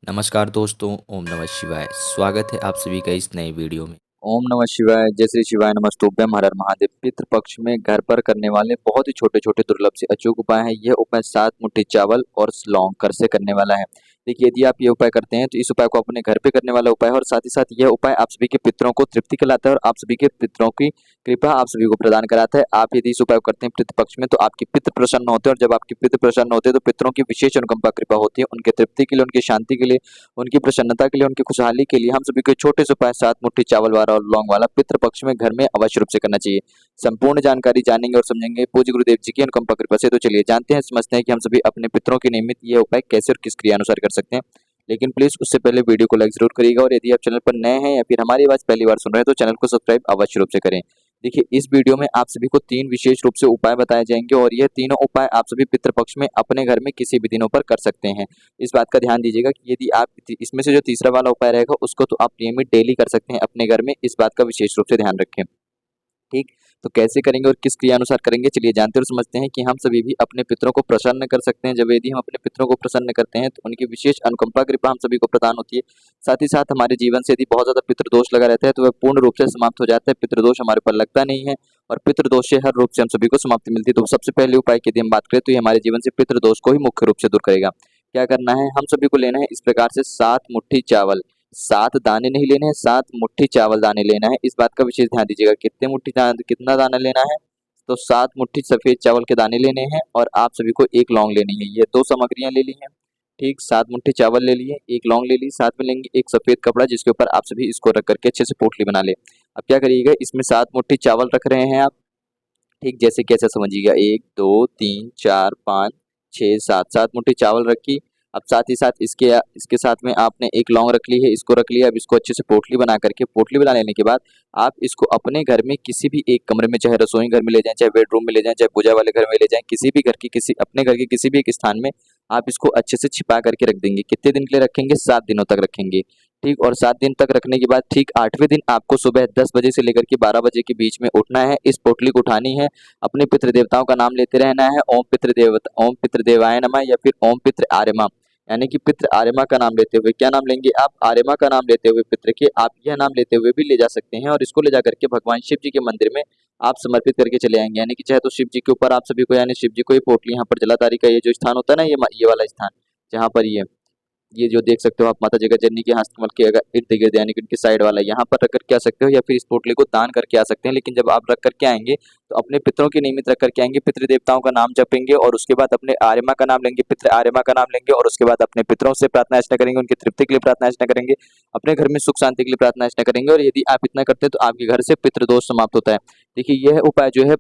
नमस्कार दोस्तों, ओम नमः शिवाय। स्वागत है आप सभी का इस नए वीडियो में। ओम नमः शिवाय, जय श्री शिवाय, नमस्तुभ्यम, हर हर महादेव। पितृपक्ष में घर पर करने वाले बहुत ही छोटे-छोटे दुर्लभ से अचूक उपाय हैं। यह उपाय 7 मुट्ठी चावल और लौंग कर से करने वाला है। देखिए, यदि आप ये उपाय करते हैं तो इस उपाय को अपने घर पे करने वाला उपाय है और साथ ही साथ यह उपाय आप सभी के पितरों को तृप्ति खिलाता है और आप सभी के पितरों की कृपा आप सभी को प्रदान कराता है। आप यदि इस उपाय को करते हैं पितृपक्ष में तो आपके पितृ प्रसन्न होते हैं और जब आपके पितृ प्रसन्न होते हैं तो पितरों की विशेष अनुकंपा कृपा होती है। उनके तृप्ति के लिए, उनकी शांति के लिए, उनकी प्रसन्नता के लिए, उनकी खुशहाली के लिए हम सभी को छोटे से उपाय 7 मुट्ठी चावल वाला और लौंग वाला पितृ पक्ष में घर में अवश्य रूप से करना चाहिए। संपूर्ण जानकारी जानेंगे और समझेंगे पूज्य गुरुदेव जी की अनुकंपा कृपा से। तो चलिए जानते हैं, समझते हैं कि हम सभी अपने पितरों के निमित्त ये उपाय कैसे और किस क्रिया अनुसार कर सकते हैं। लेकिन प्लीज उससे पहले वीडियो को लाइक जरूर करिएगा और यदि आप चैनल पर नए हैं या फिर हमारी आवाज पहली बार सुन रहे हैं तो चैनल को सब्सक्राइब अवश्य रूप से करें। देखिए, इस वीडियो में आप सभी को 3 विशेष रूप से उपाय बताए जाएंगे और यह तीनों उपाय आप सभी पितृपक्ष में अपने घर में किसी भी दिनों पर कर सकते हैं। इस बात का ध्यान दीजिएगा कि यदि आप इसमें से जो तीसरा वाला उपाय रहेगा उसको तो आप नियमित डेली कर सकते हैं अपने घर में, इस बात का विशेष रूप से ध्यान रखें। ठीक, तो कैसे करेंगे और किस क्रिया अनुसार करेंगे, चलिए जानते और समझते हैं कि हम सभी भी अपने पितरों को प्रसन्न कर सकते हैं। जब यदि हम अपने पितरों को प्रसन्न करते हैं तो उनकी विशेष अनुकंपा कृपा हम सभी को प्रदान होती है। साथ ही साथ हमारे जीवन से यदि बहुत ज़्यादा पितृदोष लगा रहता है तो वह पूर्ण रूप से समाप्त हो जाता है। पितृदोष हमारे ऊपर लगता नहीं है और पितृदोष से हर रूप से हम सभी को समाप्ति मिलती है। तो सबसे पहले उपाय की यदि हम बात करें तो ये हमारे जीवन से पितृदोष को ही मुख्य रूप से दूर करेगा। क्या करना है, हम सभी को लेना है इस प्रकार से 7 मुट्ठी चावल, 7 दाने नहीं लेने हैं, 7 मुट्ठी चावल दाने लेना है। इस बात का विशेष ध्यान दीजिएगा कितना दाना लेना है, तो 7 मुट्ठी सफेद चावल के दाने लेने हैं और आप सभी को 1 लौंग लेनी है। ये 2 सामग्रियां ले ली हैं। ठीक, 7 मुट्ठी चावल ले लिए, 1 लौंग ले ली, साथ में लेंगे एक सफेद कपड़ा जिसके ऊपर आप सभी इसको रख करके अच्छे से पोटली बना ले। अब क्या करिएगा, इसमें 7 मुट्ठी चावल रख रहे हैं आप। ठीक, जैसे कैसे समझिएगा, 1 2 3 4 5 6 7, 7 मुट्ठी चावल रखी। अब साथ ही साथ इसके इसके साथ में आपने 1 लौंग रख ली है, इसको रख लिया। अब इसको अच्छे से पोटली बना करके, पोटली बना लेने के बाद आप इसको अपने घर में किसी भी एक कमरे में, चाहे रसोई घर में ले जाएं, चाहे बेडरूम में ले जाएं, चाहे पूजा वाले घर में ले जाएं, किसी भी घर की अपने घर के किसी भी एक स्थान में आप इसको अच्छे से छिपा करके रख देंगे। कितने दिन के लिए रखेंगे, 7 दिनों तक रखेंगे। ठीक, और 7 दिन तक रखने के बाद ठीक 8वें दिन आपको सुबह 10 बजे से लेकर के 12 बजे के बीच में उठना है, इस पोटली को उठानी है, अपने पितृ देवताओं का नाम लेते रहना है। ओम पितृदेवाय नमः या फिर ओम पितृ आर्यमा, यानी कि पितृ आर्यमा का नाम लेते हुए, क्या नाम लेंगे आप, आर्यमा का नाम लेते हुए पितृ के आप यह नाम लेते हुए भी ले जा सकते हैं और इसको ले जा करके भगवान शिव जी के मंदिर में आप समर्पित करके चले आएंगे। यानी कि चाहे तो शिव जी के ऊपर आप सभी को, यानी शिव जी को ये पोटली यहाँ पर जलाधारी का ये जो स्थान होता है ना, ये वाला स्थान जहाँ पर ये जो देख सकते हो आप माता जगत जननी के हस्तकमल के अगर इर्द गिर्द, यानी कि उनके साइड वाला, यहाँ पर रख करके आ सकते हो या फिर इस पोटली को दान करके आ सकते हैं। लेकिन जब आप रख करके आएंगे तो अपने पितरों के निमित्त रख करके आएंगे, पितृ देवताओं का नाम जपेंगे और उसके बाद अपने आर्यमा का नाम लेंगे, पितृ आर्यमा का नाम लेंगे और उसके बाद अपने पितरों से प्रार्थना अर्चना करेंगे, उनकी तृप्ति के लिए प्रार्थना अर्चना करेंगे, अपने घर में सुख शांति के लिए प्रार्थना अर्चना करेंगे। और यदि आप इतना करते हैं तो आपके घर से पितृदोष समाप्त होता है। देखिए, यह उपाय जो है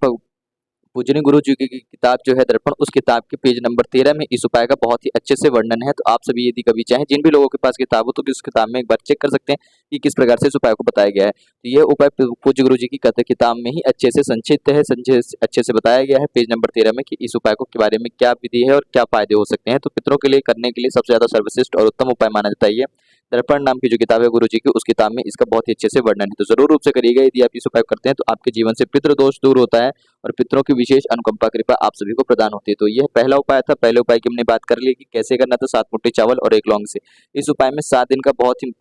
पूजनी गुरु जी की किताब जो है दर्पण, उस किताब के पेज नंबर 13 में इस उपाय का बहुत ही अच्छे से वर्णन है। तो आप सभी यदि कभी चाहें, जिन भी लोगों के पास किताब हो, तो उस किताब में एक बार चेक कर सकते हैं कि किस प्रकार से इस उपाय को बताया गया है। तो यह उपाय पूज्य गुरु जी की कथा किताब में ही अच्छे से संक्षिप्त है, अच्छे से बताया गया है पेज नंबर 13 में कि इस उपाय के बारे में क्या विधि है और क्या फायदे हो सकते हैं। तो पितरों के लिए करने के लिए सबसे ज्यादा सर्वश्रेष्ठ और उत्तम उपाय माना जाता है ये दर्पण नाम की जो किताब है गुरु जी की, उस किताब में इसका बहुत ही अच्छे से वर्णन है। तो जरूर रूप से करिएगा, यदि आप इस उपाय करते हैं तो आपके जीवन से पितृदोष दूर होता है और पितरों की विशेष अनुकंपा कृपा आप सभी को प्रदान होती है। तो यह पहला उपाय था। पहले उपाय की हमने बात कर ली कि कैसे करना था, 7 मुट्ठी चावल और 1 लौंग से। इस उपाय में 7 दिन का बहुत ही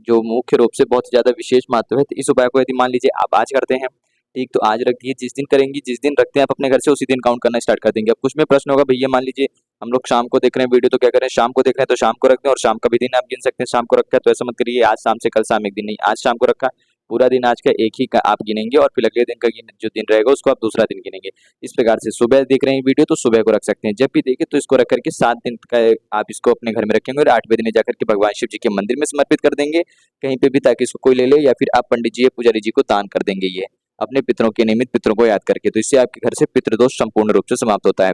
जो मुख्य रूप से बहुत ही ज्यादा विशेष महत्व है। तो इस उपाय को यदि मान लीजिए आप आज करते हैं, ठीक, तो आज रख दिए, जिस दिन करेंगे, जिस दिन रखते हैं आप अपने घर से उसी दिन काउंट करना स्टार्ट कर देंगे। अब कुछ में प्रश्न होगा, भैया मान लीजिए हम लोग शाम को देख रहे हैं वीडियो, तो क्या करें, शाम को देख रहे हैं तो शाम को रख दें और शाम का भी दिन आप गिन सकते हैं। शाम को रखा है तो ऐसा मत करिए आज शाम से कल शाम एक दिन नहीं, आज शाम को रखा, पूरा दिन आज का एक ही का आप गिनेंगे और फिर अगले दिन का जो दिन रहेगा उसको आप दूसरा दिन गिनेंगे। इस प्रकार से सुबह देख रहे हैं वीडियो तो सुबह को रख सकते हैं, जब भी देखे तो इसको रख करके 7 दिन का आप इसको अपने घर में रखेंगे और 8वें दिन जाकर के भगवान शिव जी के मंदिर में समर्पित कर देंगे कहीं पे भी, ताकि इसको कोई ले ले, या फिर आप पंडित जी या पुजारी जी को दान कर देंगे ये अपने पितरों के निमित्त, पितरों को याद करके। तो इससे आपके घर से पितृदोष संपूर्ण रूप से समाप्त होता है।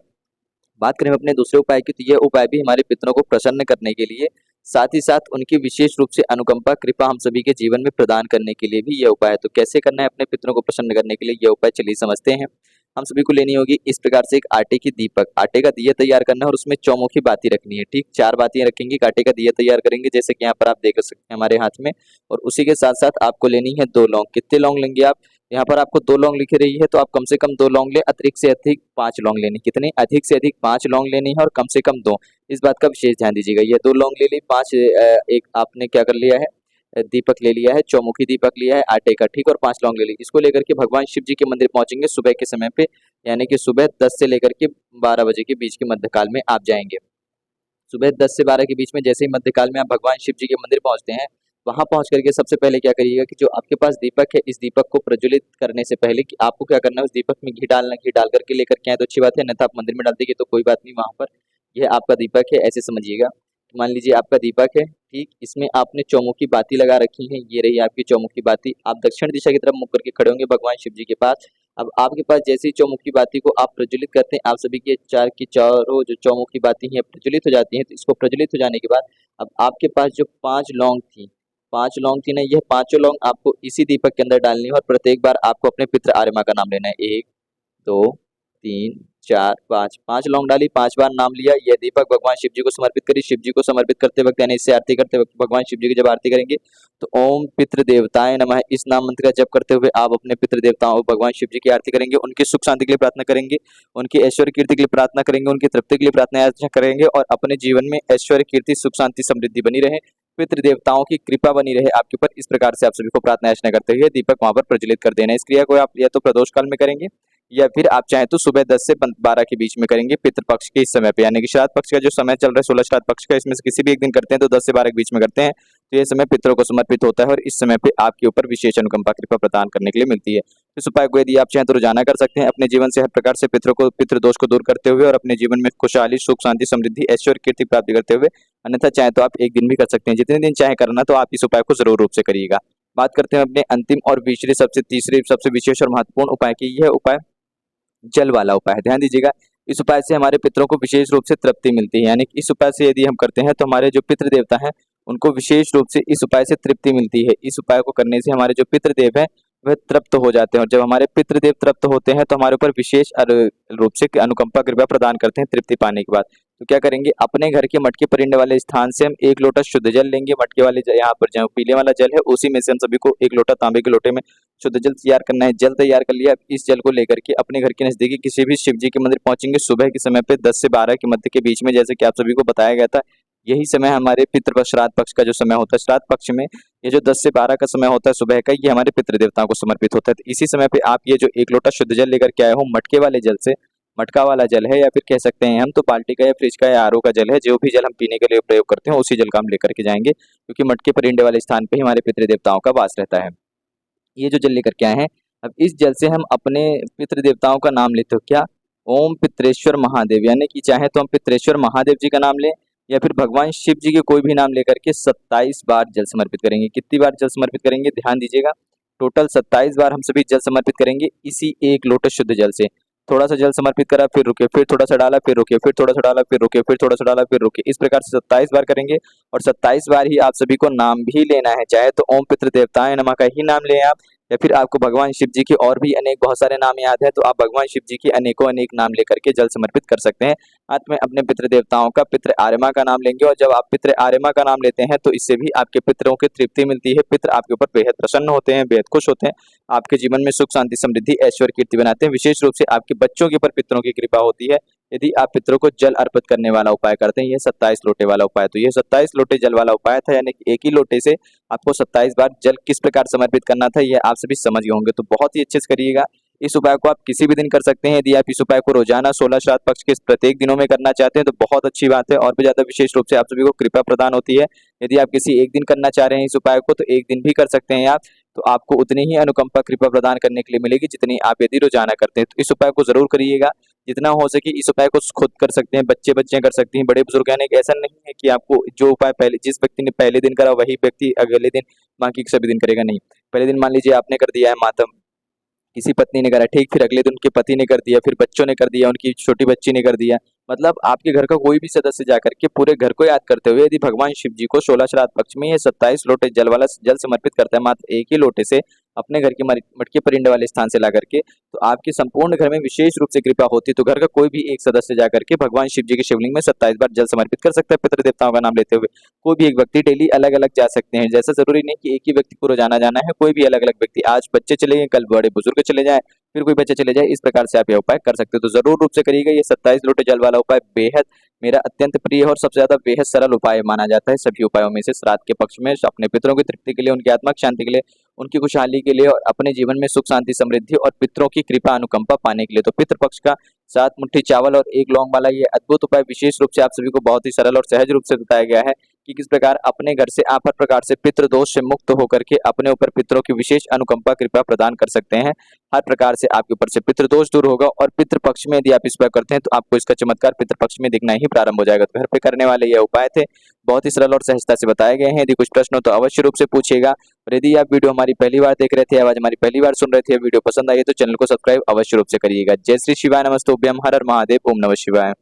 बात करें अपने दूसरे उपाय की, तो यह उपाय भी हमारे पितरों को प्रसन्न करने के लिए, साथ ही साथ उनकी विशेष रूप से अनुकंपा कृपा हम सभी के जीवन में प्रदान करने के लिए भी यह उपाय है। तो कैसे करना है अपने पितरों को प्रसन्न करने के लिए यह उपाय, चलिए समझते हैं। हम सभी को लेनी होगी इस प्रकार से एक आटे की दीपक, आटे का दिया तैयार करना है और उसमें चौमुखी बाती रखनी है। ठीक, 4 बातियां रखेंगे, आटे का दिया तैयार करेंगे जैसे कि यहाँ पर आप देख सकते हैं हमारे हाथ में। और उसी के साथ साथ आपको लेनी है 2 लौंग। कितने लौंग लेंगे आप, यहाँ पर आपको 2 लौंग लिखी रही है तो आप कम से कम 2 लौंग ले, अतिरिक्त से अधिक 5 लौंग लेनी। कितने, अधिक से अधिक 5 लौंग लेनी है और कम से कम 2, इस बात का विशेष ध्यान दीजिएगा। ये 2 लौंग ले ली, 5 एक आपने क्या कर लिया है दीपक ले लिया है, चौमुखी दीपक लिया है आटे का, ठीक, और 5 लौंग ले ली। इसको लेकर के भगवान शिव जी के मंदिर पहुंचेंगे सुबह के समय पे, यानी कि सुबह 10 से लेकर के 12 बजे के बीच के मध्यकाल में आप जाएंगे। सुबह 10 से 12 के बीच में जैसे ही मध्यकाल में आप भगवान शिव जी के मंदिर पहुंचते हैं, वहां पहुंच करके सबसे पहले क्या करिएगा कि जो आपके पास दीपक है, इस दीपक को प्रज्वलित करने से पहले कि आपको क्या करना है, उस दीपक में घी डालना, घी डाल करके लेकर के आए तो अच्छी बात है, अन्यथा आप मंदिर में डाल देंगे तो कोई बात नहीं, वहां पर यह आपका दीपक है ऐसे समझिएगा। तो मान लीजिए आपका दीपक है, ठीक, इसमें आपने चौमुखी बाती लगा रखी है, ये रही आपकी चौमुखी बाती। आप दक्षिण दिशा की तरफ मुख करके खड़े होंगे भगवान शिव जी के पास। अब आपके पास जैसे ही चौमुखी बाती को आप प्रज्वलित करते हैं, आप सभी के चार की चारों जो चौमुखी बाती हैं प्रज्वलित हो जाती हैं। तो इसको प्रज्वलित हो जाने के बाद अब आपके पास जो 5 लौंग थी ना, यह पांचों लौंग आपको इसी दीपक के अंदर डालनी है और प्रत्येक बार आपको अपने पितृ आर्यमा का नाम लेना है। 1 2 3 4 5 लौंग डाली, 5 बार नाम लिया। यह दीपक भगवान शिव जी को समर्पित करी। शिव जी को समर्पित करते वक्त यानी इससे आरती करते वक्त भगवान शिव जी की जब आरती करेंगे तो ओम पितृ देवताय नमः इस नाम मंत्र का जप करते हुए आप अपने पितृ देवताओं भगवान शिव जी की आरती करेंगे, उनकी सुख शांति के लिए प्रार्थना करेंगे, उनकी ऐश्वर्य कीर्ति के लिए प्रार्थना करेंगे, उनकी तृप्ति के लिए प्रार्थना याचना करेंगे और अपने जीवन में ऐश्वर्य कीर्ति सुख शांति समृद्धि बनी रहे, पितृ देवताओं की कृपा बनी रहे आपके ऊपर। इस प्रकार से आप सभी को प्रार्थना याचना करते हुए दीपक वहां पर प्रज्वलित कर देना है। इस क्रिया को आप या तो प्रदोष काल में करेंगे या फिर आप चाहें तो सुबह 10 से 12 के बीच में करेंगे पितृपक्ष के इस समय पे, यानी कि श्राद्ध पक्ष का जो समय चल रहा है 16 श्राद्ध पक्ष का, इसमें से किसी भी एक दिन करते हैं तो 10 से 12 के बीच में करते हैं तो यह समय पितरों को समर्पित होता है और इस समय पे आपके ऊपर विशेष अनुकंपा कृपा प्रदान करने के लिए मिलती है। इस उपाय को यदि आप चाहें तो रोजाना कर सकते हैं, अपने जीवन से हर प्रकार से पितृ दोष को दूर करते हुए और अपने जीवन में खुशहाली सुख शांति समृद्धि ऐश्वर्य कीर्ति प्राप्ति करते हुए। अन्यथा चाहे तो आप एक दिन भी कर सकते हैं, जितने दिन चाहे करना, तो आप इस उपाय को जरूर रूप से करिएगा। बात करते हैं अपने अंतिम और तीसरे सबसे विशेष और महत्वपूर्ण उपाय की। यह उपाय जल वाला उपाय है। ध्यान दीजिएगा, इस उपाय से हमारे पितरों को विशेष रूप से तृप्ति मिलती है, यानी कि इस उपाय से यदि हम करते हैं तो हमारे जो पितृ देवता हैं उनको विशेष रूप से इस उपाय से तृप्ति मिलती है। इस उपाय को करने से हमारे जो पितृदेव हैं वह तृप्त हो जाते हैं और जब हमारे पितृदेव तृप्त होते हैं तो हमारे ऊपर विशेष रूप से अनुकंपा कृपा प्रदान करते हैं तृप्ति पाने के बाद। तो क्या करेंगे, अपने घर के मटके परिंडे वाले स्थान से हम 1 लोटा शुद्ध जल लेंगे। मटके वाले यहाँ पर जो पीले वाला जल है उसी में से हम सभी को 1 लोटा तांबे के लोटे में शुद्ध जल तैयार करना है। जल तैयार कर लिया, इस जल को लेकर के अपने घर के नजदीकी किसी भी शिव जी के मंदिर पहुंचेंगे सुबह के समय पे 10 से 12 के मध्य के बीच में, जैसे कि आप सभी को बताया गया था। यही समय हमारे पितृपक्ष श्राद्ध पक्ष का जो समय होता है, श्राद्ध पक्ष में ये जो 10 से 12 का समय होता है सुबह का, ये हमारे पितृ देवताओं को समर्पित होता है। तो इसी समय पे आप ये जो 1 लोटा शुद्ध जल लेकर के आए हो, मटके वाले जल से, मटका वाला जल है या फिर कह सकते हैं हम तो बाल्टी का या फ्रिज का या आरओ का जल है, जो भी जल हम पीने के लिए प्रयोग करते हैं उसी जल का हम लेकर के जाएंगे, क्योंकि मटके परिंडे वाले स्थान पे ही हमारे पितृ देवताओं का वास रहता है। ये जो जल लेकर के आए हैं, अब इस जल से हम अपने पितृ देवताओं का नाम लेते हो। क्या? ओम पित्रेश्वर महादेव, यानी कि चाहे तो हम पित्रेश्वर महादेव जी का नाम लें या फिर भगवान शिव जी के कोई भी नाम लेकर के 27 बार जल समर्पित करेंगे। कितनी बार जल समर्पित करेंगे? ध्यान दीजिएगा, टोटल 27 बार हम सभी जल समर्पित करेंगे इसी 1 लोटे शुद्ध जल से। थोड़ा सा जल समर्पित करा, फिर रुके, फिर थोड़ा सा डाला, फिर रुके, फिर थोड़ा सा डाला, फिर रुके, फिर थोड़ा सा डाला, फिर रुके। इस प्रकार से 27 बार करेंगे और 27 बार ही आप सभी को नाम भी लेना है। चाहे तो ओम पितृ देवताय नमः का ही नाम लें आप, या फिर आपको भगवान शिव जी के और भी अनेक बहुत सारे नाम याद है तो आप भगवान शिव जी के अनेकों अनेक नाम लेकर के जल समर्पित कर सकते हैं। अंत में अपने पितृ देवताओं का पितृ आर्यमा का नाम लेंगे और जब आप पितृ आर्यमा का नाम लेते हैं तो इससे भी आपके पितरों की तृप्ति मिलती है। पितृ आपके ऊपर बेहद प्रसन्न होते हैं, बेहद खुश होते हैं, आपके जीवन में सुख शांति समृद्धि ऐश्वर्य कीर्ति बनाते हैं। विशेष रूप से आपके बच्चों के ऊपर पितरों की कृपा होती है यदि आप पितरों को जल अर्पित करने वाला उपाय करते हैं। यह 27 लोटे वाला उपाय, तो यह 27 लोटे जल वाला उपाय था, यानी कि एक ही लोटे से आपको 27 बार जल किस प्रकार समर्पित करना था यह आप सभी समझ गए होंगे। तो बहुत ही अच्छे से करिएगा। इस उपाय को आप किसी भी दिन कर सकते हैं। यदि आप इस उपाय को रोजाना 16 श्राद्ध पक्ष के प्रत्येक दिनों में करना चाहते हैं तो बहुत अच्छी बात है और भी ज्यादा विशेष रूप से आप सभी को कृपा प्रदान होती है। यदि आप किसी एक दिन करना चाह रहे हैं इस उपाय को तो एक दिन भी कर सकते हैं आप, तो आपको उतनी ही अनुकंपा कृपा प्रदान करने के लिए मिलेगी जितनी आप यदि रोजाना करते हैं। तो इस उपाय को जरूर करिएगा, जितना हो सके इस उपाय को खुद कर सकते हैं, बच्चे कर सकती हैं, बड़े बुजुर्ग, यानी कि ऐसा नहीं है कि आपको जो उपाय पहले जिस व्यक्ति ने पहले दिन करा वही व्यक्ति अगले दिन बाकी सभी दिन करेगा, नहीं। पहले दिन मान लीजिए आपने कर दिया है मातम, किसी पत्नी ने करा, ठीक, फिर अगले दिन उनके पति ने कर दिया, फिर बच्चों ने कर दिया, उनकी छोटी बच्ची ने कर दिया, मतलब आपके घर का कोई भी सदस्य जाकर के पूरे घर को याद करते हुए यदि भगवान शिव जी को 16 श्राद्ध पक्ष में ये 27 लोटे जल वाला जल समर्पित करता है मात्र एक ही लोटे से अपने घर के मटके परिंडे वाले स्थान से ला करके, तो आपके संपूर्ण घर में विशेष रूप से कृपा होती तो घर का कोई भी एक सदस्य जाकर के भगवान शिव जी के शिवलिंग में 27 बार जल समर्पित कर सकता है पितृ देवताओं का नाम लेते हुए। कोई भी एक व्यक्ति डेली अलग अलग जा सकते हैं, जैसा जरूरी नहीं कि एक ही व्यक्ति को रोजाना जाना है, कोई भी अलग अलग व्यक्ति, आज बच्चे चले गए, कल बड़े बुजुर्ग चले जाए, फिर कोई बच्चे चले जाए, इस प्रकार से आप यह उपाय कर सकते हो। तो जरूर रूप से करिएगा। ये 27 लोटे जल वाला उपाय बेहद मेरा अत्यंत प्रिय और सबसे ज्यादा बेहद सरल उपाय माना जाता है सभी उपायों में से। श्राद्ध के पक्ष में अपने पितरों की तृप्ति के लिए, उनकी आत्मिक शांति के लिए, उनकी खुशहाली के लिए और अपने जीवन में सुख शांति समृद्धि और पितरों की कृपा अनुकंपा पाने के लिए। तो पितृ पक्ष का 7 मुट्ठी चावल और 1 लौंग वाला ये अद्भुत उपाय विशेष रूप से आप सभी को बहुत ही सरल और सहज रूप से बताया गया है कि किस प्रकार अपने घर से आप हर प्रकार से पितृ दोष से मुक्त होकर के अपने ऊपर पितरों की विशेष अनुकंपा कृपा प्रदान कर सकते हैं। हर प्रकार से आपके ऊपर से पितृ दोष दूर होगा और पितृ पक्ष में यदि आप इस उपाय करते हैं तो आपको इसका चमत्कार पितृ पक्ष में दिखना ही प्रारंभ हो जाएगा। तो घर पे करने वाले ये उपाय थे, बहुत ही सरल और सहजता से बताए गए हैं। यदि कुछ प्रश्न हो तो अवश्य रूप से पूछिएगा। और यदि आप वीडियो हमारी पहली बार देख रहे थे, आवाज हमारी पहली बार सुन रहे थे, वीडियो पसंद आई तो चैनल को सब्सक्राइब अवश्य रूप से करिएगा। जय श्री शिवाय, नमस्तुभ्यम, हर हर महादेव, ओम नमः शिवाय।